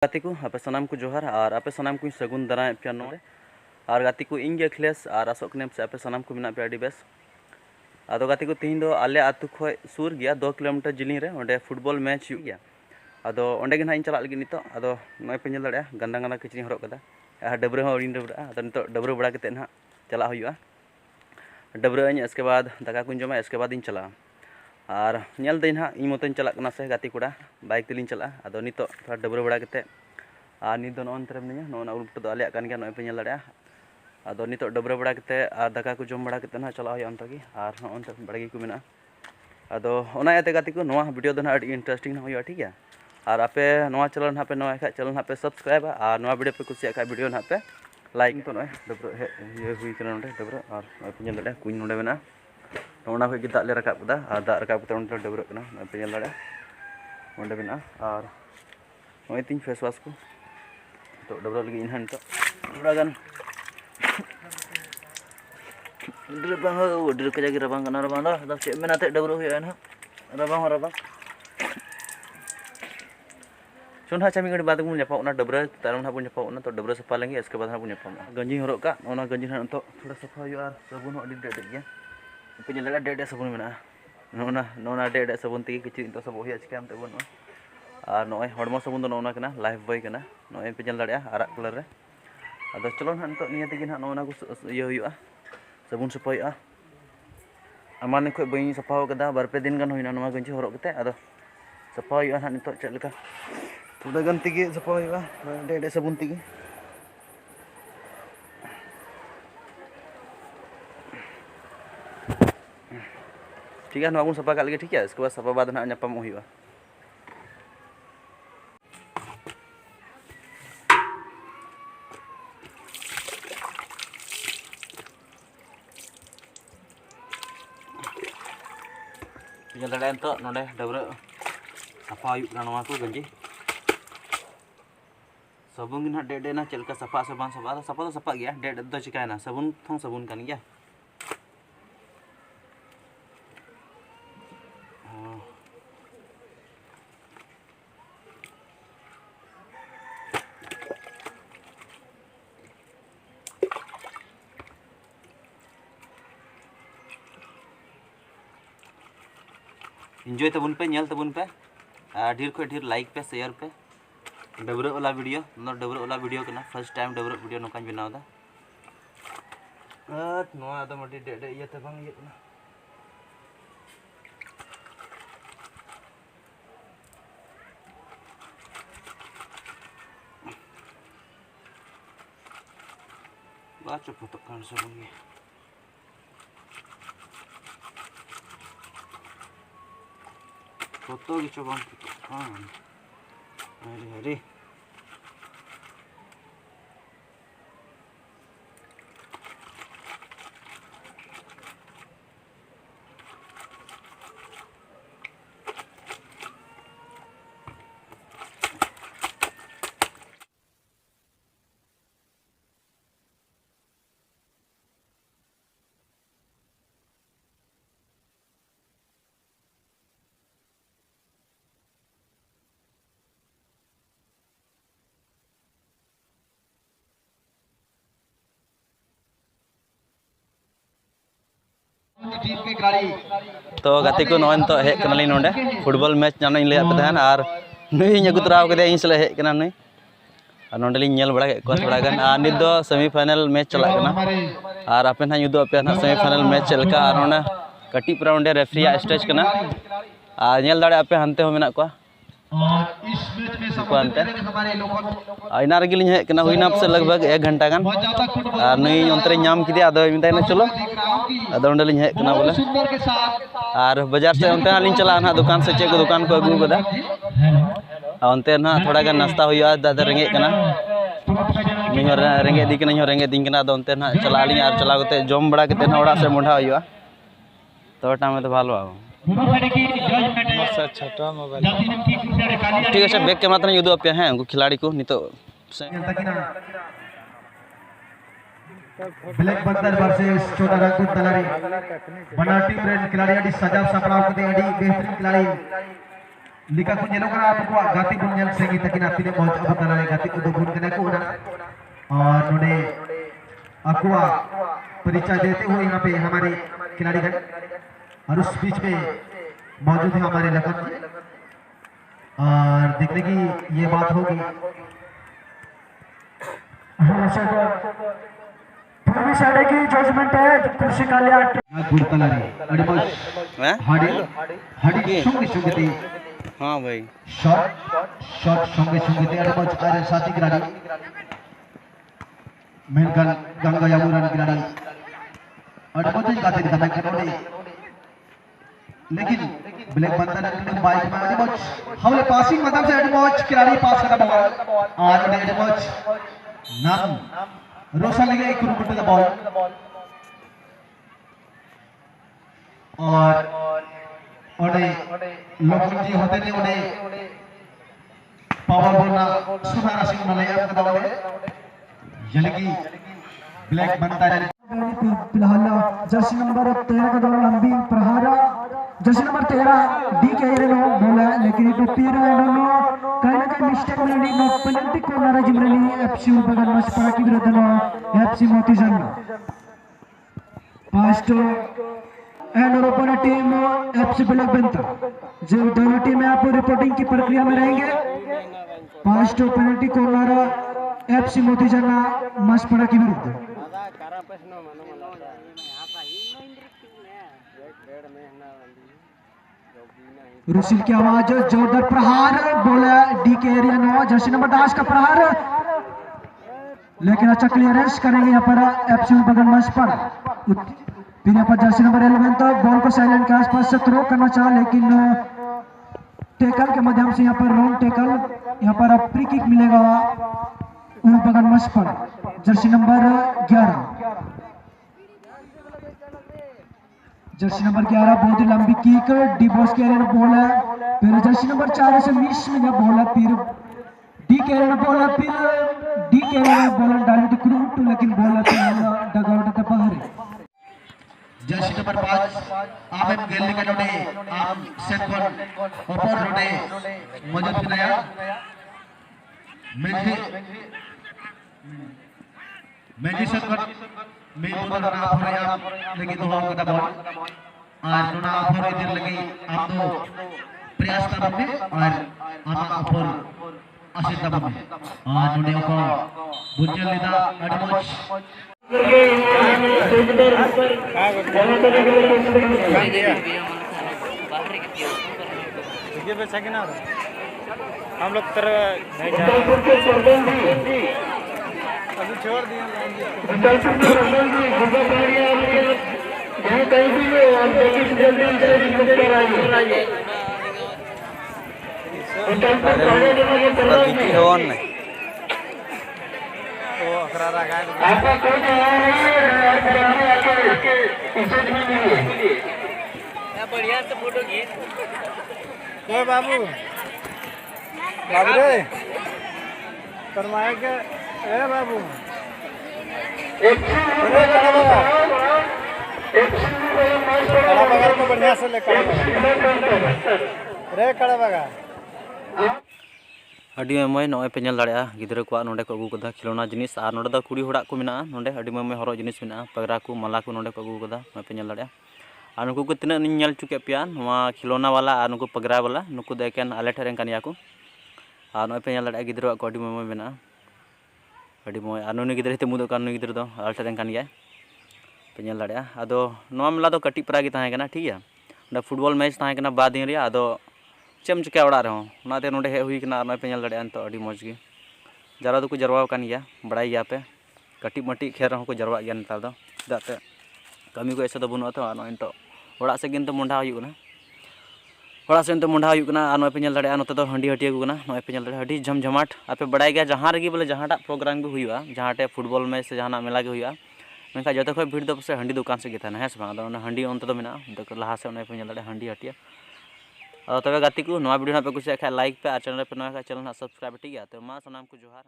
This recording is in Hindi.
गाती को आपे सनाम को जोहार और आपे सनाम को सगुन दाराय पे नोडे और गाती को इंगे अखिलेश और आसोक नेम से आपे सनाम को मिना पे आडी बेस आदो गाती को तीन दो आले आतु खय सुर गया 2 किलोमीटर जिलिंग रे ओंडे फुटबॉल मैच हुई गया आदो ओंडे गे नाइन चला लगी नितो आदो नय पे नेल दाड़े गंदा गंदा किचरी हरक कदा डबरे हो ओरिन डबरा आदो नितो डबरे बड़ा कते ना चला हुआ डबरे इसके बाद दाका को जमा इसके बाद इन चला और नेल दिन हाँ इन मतन चला कना से गाती कोड़ा बाइक तेलिन चला आदो नितो थोड़ा डबरे बड़ा कते और नित दो नोन तरफ नहीं नोना उल्टा तो आलिया कान गया नय पे नेल दाड़े आदो नितो डबरे बड़ा कते और दाका को जम बड़ा कते ना चला हुआ अंतगी और नोन तरफ बड़गी को मेना आदो ओना याते गाती को नोआ वीडियो दो ना अड़ी इंटरेस्टिंग ना हुआ ठीक है और आपे नोआ चैनल ना पे नोआ खा चैनल ना पे सब्सक्राइब और नोआ वीडियो पे कुछ खा वीडियो ना पे लाइक तो नय डबरे ये हुई कना नोडे डबरे और नय पे नेल दाड़े कुኝ नोडे मेना ओना पे दाग ले रकाब कदा और दाग रकाब कते ओंडे डबरे कना नय पे नेल दाड़े ओंडे मेना और नय तीन फेस वाश को तो डबरा लगी इन तो थोड़ा गान रबांग उडर के जागी रबांग कना रबांग दा चे मेनाते डबरो हुया ना रबांग सुन हा चामी गड़ी बाद को न्यापा ओना डबरा तारम ना बु न्यापा ओना तो डबरा सफा लेंगे इसके बाद ना बु न्यापा गंजी हरक का ओना गंजी ना तो थोड़ा सफा हुआ और साबुन हो अडी डेड गया पे नेला डेड साबुन मेना नोना डेड साबुन तगी किछि तो सब हुया चिकाम ते बन और नय हड़मो साबुन दो नोना कना लाइफ बॉय कना नय पे नेल दाड़िया आरा कलर रे आदो चलो ना तो निया तगी ना नोना को ये हुआ साबुन सफा हुआ आमान खो बई सफा कदा बार पे दिन गान होइना नोमा गंजी हरक कते आदो सफा हुआ ना नितो चेक लेका थोड़ा गान तगी सफा हुआ डेड साबुन तगी ठीक है नोबुन सफा का लगे ठीक है इसके बाद सफा बाद ना न्यापाम हुआ Jalan lain tu, noleh dapur apa yuk kan orang tu ganji. Sabun gini dede na celka sapa tu sapa gya, dede tu cikai na sabun thong sabun kan gya. Enjoy तबन पे नेल तबन पे ढेर खो ढेर लाइक पे शेयर पे डबरे वाला वीडियो डबरे वाला वीडियो कना फर्स्ट टाइम डबरे वीडियो नोकान बनाव दा नोआ द मडी डेडे ये ते बांग ये कना बाचो फोटो कान सबन ये foto gitu bang, hari-hari. तो गाती को नॉन तो हेक कनाली नोंडे फुटबॉल मैच जानो इन ले पे तहन और नई अगु तराव कदे इन सले हेक कना नई और नोंडे लिन नेल बड़ा को थोड़ा गान और नित दो सेमीफाइनल मैच चला कना और आपे ना युदो आपे ना सेमीफाइनल मैच चलका और ओना कटी प्राउंडे रेफरिया स्टेज कना और नेल दाड़े आपे हनते हो मेना को इना रगिल हेक कना हुइना से लगभग 1 घंटा गान और नई अंतरे नाम किदे आदो मिताइना चलो आदो ओंडे लिन हेक कना बोले और बाजार से अंते लिन चला ना दुकान से चेक दुकान को अगु कदा अंते ना थोड़ा गान नाश्ता हुआ दादा रेंगे कना निहो रेंगे दी कना रेंगे दिन कना आदो अंते ना चला लिन और चला कते जम बड़ा कते ना ओड़ा से मोढ़ा हुआ तो टाइम तो भालो आ ठीक है बैक कैमरा तने युदो पे हैं उनको खिलाड़ी को नहीं तो ब्लैक बंदर वर्सेस छोटा रंगपुर तलारी बना टीम रेड खिलाड़ी अडी सजाव सपड़ाव कते अडी बेहतरीन खिलाड़ी लिखा को ñelo kana apu ko gati bun ñel sengi takina tine moj abu talare gati ko dubun kana ko na और नोडे अकुआ परिचय देते हुए यहाँ पे हमारे खिलाड़ीगण और उस बीच में मौजूद है हमारे लखन जी और देखने की ये बात होगी पूर्वी साइड की जजमेंट है कृषि कल्याण गुड़तलारी अड़मस हाड़ी हाड़ी सुंग सुंगती हाँ भाई शॉट शॉट सुंग सुंगती अड़मस अरे साथी खिलाड़ी मेनकन गंगा यामुरान खिलाड़ी अड़मस जी गाते दिखा मैं करोड़े लेकिन ब्लैक बंदर ने बाइक में अड़मस हमले पासिंग मतलब से अड़मस खिलाड़ी पास करा बॉल आज ने अड़मस नाम रोशन लगे एक रुपये का बॉल और लोकन जी होते थे उन्हें पावर बोलना सुधारा सिंह मलया का दौड़ है यानी कि ब्लैक बनता है फिलहाल जर्सी नंबर 13 का दौर लंबी प्रहार जर्सी नंबर 13 डी के एरेनो बोला लेकिन itu tira एरेनो कहीं ना कहीं मिस्टेक मिली नो पेनल्टी कॉर्नर जिमरली एफसी उपगन मस para की विरुद्ध नो एफसी मोतीजन past and open team FC black बेंता जो दोनों टीमें आप रिपोर्टिंग की प्रक्रिया में रहेंगे पास्ट पेनल्टी कॉर्नर एफसी मोतीजन मस para की विरुद्ध रुसिल की आवाज जोरदार प्रहार बोला डी के एरिया नो जर्सी नंबर 10 का प्रहार लेकिन अच्छा क्लियरेंस करेंगे यहाँ पर एफसी बगल मस पर फिर यहाँ पर जर्सी नंबर 11 तो बॉल को साइलेंट के आसपास से थ्रो करना चाहा लेकिन टेकल के माध्यम से यहाँ पर रॉन्ग टेकल यहाँ पर अब फ्री किक मिलेगा उन बगल मस पर जर्सी नंबर 11 जर्सी नंबर 11 बहुत ही लंबी किक डी बॉस के एरिया बॉल है फिर जर्सी नंबर 4 से मिस में बॉल है फिर डी के एरिया बॉल है फिर डी के एरिया बॉल डाले तो क्रूट लेकिन बॉल है डगआउट के बाहर जर्सी नंबर 5 आमेम गेल के नोडे आम सेकंड ऊपर रोडे मौजूद बनाया मेजी सेकंड मैं बोल रहा हूं आप लगी तो हम का बॉल और नोना अफर इधर लगी आप तो प्रयास कर रहे और आमा अफर आशीर्वाद में और नोने को बुझल लेदा अडमच हम लोग तरह नहीं जा अभी छोड़ दिया बढ़िया से फोटो खींच बाबू बाबू रे करवाए के ए बाबू कड़ा को बढ़िया से ले रे कड़ा बगा अड़ी मय नय पे नेल दाड़े गिद्रा को नोडे को अगू कदा खिलौना जिनिस और नोडे दा कुड़ी होड़ा को मिना नोडे अड़ी मय हरो जिनिस मिना पगरा को माला को नोडे को अगू कदा नय पे नेल दाड़े और नुकु को तिना नेल चुके पिया नवा खिलौना वाला और नुकु पगरा वाला नुकु द एकेन आले ठरेन कानिया को और नय पे नेल दाड़े गिद्रा को अड़ी मय मिना अड़ी मय और नुनी गिद्रा ते मुदो कान नुनी गिद्रा दो आले ठरेन कानिया पे नेल दाड़े आदो नवा मेला दो कटी परा गी ताहे कना ठीक है ना फुटबॉल मैच ताहे कना बाद दिन रे आदो चेम चिका ओड़ा रहो नाते नोडे हे हुई कना नय पे नेल दाड़े तो अड़ी मौज गी जरा को जरवा कान गया बड़ाई गया पे कटी मटी खेर रहो को जरवा गया नेतार दो दाते कमी को ऐसा तो बनुआ तो नय तो ओड़ा से गिन तो मुंडा हुई ना ओड़ा से तो मुंडा हुई ना नय पे नेल दाड़े नोते तो हंडी हटिया को ना नय पे नेल दाड़े हडी झमझमाट आपे बड़ाई गया जहां रगी बोले जहांटा प्रोग्राम भी हुआ जहांटे फुटबॉल मैच से जहां मेला के हुआ मेनका जो खो भीड़ दो से हंडी दुकान से गया है से हंडी अंत तो मेना लहा से नय पे नेल दाड़े हंडी हटिया तब गाती को नवा वीडियो पे कुछ लाइक पे और चैनल पे नया चैनल सब्सक्राइब ठीक है तो मा सनाम को जोहार।